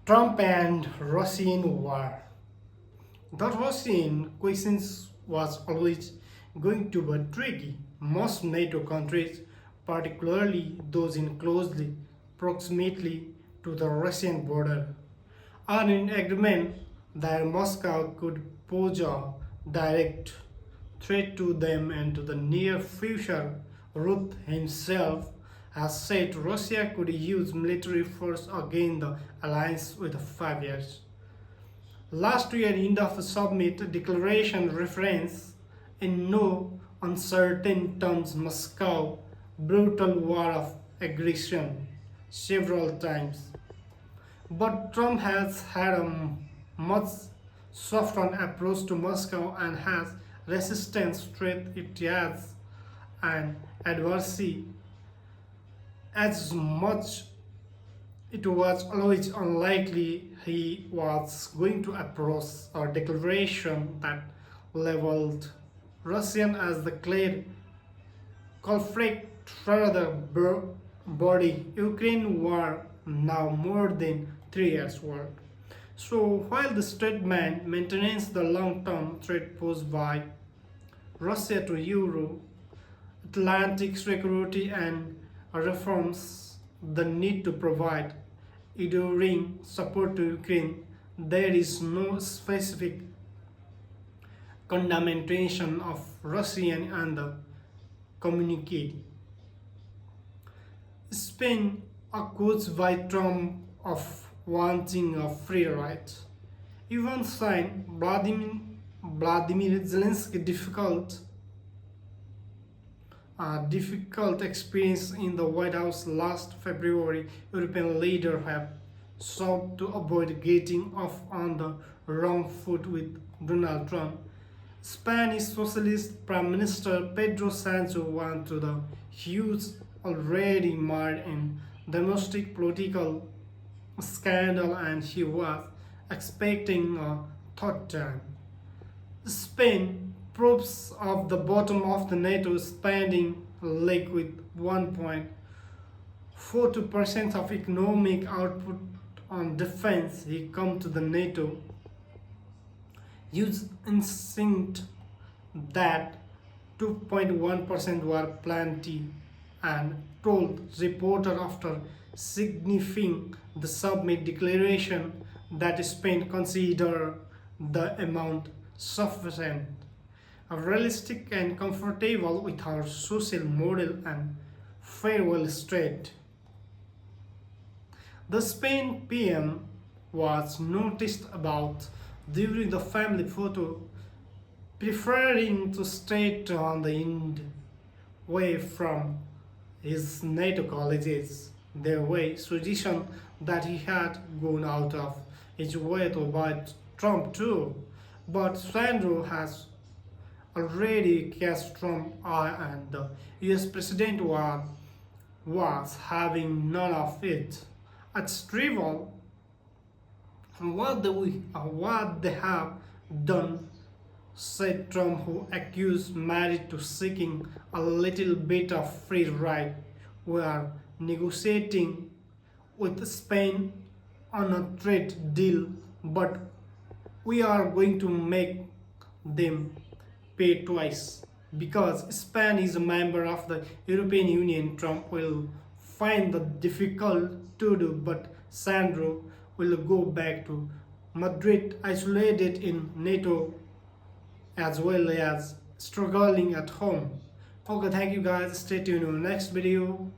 Trump and Russian war. The Russian question was always going to be tricky. Most NATO countries, particularly those in closely proximity to the Russian border, are in agreement that Moscow could pose a direct threat to them and to the near future. Ruth himself has said Russia could use military force against the alliance within 5 years. Last year, in the summit declaration reference in no uncertain terms Moscow brutal war of aggression several times. But Trump has had a much softer approach to Moscow and has resistance threat it has and adversary as much it was always unlikely he was going to approach a declaration that leveled Russian as the clear culprit for the body Ukraine war now more than 3 years old. So while the statement maintains the long-term threat posed by Russia to Euro Atlantic security and reforms the need to provide enduring support to Ukraine, there is no specific condemnation of Russian and the communique. Spain accused by Trump of wanting a free ride. Even signed Vladimir Zelensky difficult experience in the White House last February. European leaders have sought to avoid getting off on the wrong foot with Donald Trump. Spanish Socialist Prime Minister Pedro Sanchez went to the huge already marred in domestic political scandal and he was expecting a third time. Spain proves of the bottom of the NATO spending league with 1.42% of economic output on defense. He come to the NATO use instinct that 2.1% were plenty and told reporter after signifying the summit declaration that Spain consider the amount sufficient, realistic and comfortable with our social model and farewell state. The Spain PM was noticed about during the family photo, preferring to stay on the end way from his NATO colleges, their way suggestion that he had gone out of his way to avoid Trump too. But Sandro has already cast Trump eye and the US President was having none of it. It's trivial what they have done, said Trump, who accused Mary to seeking a little bit of free ride. We are negotiating with Spain on a trade deal, but we are going to make them pay twice. Because Spain is a member of the European Union, Trump will find it difficult to do, but Sandro will go back to Madrid isolated in NATO as well as struggling at home. Okay, thank you guys. Stay tuned in the next video.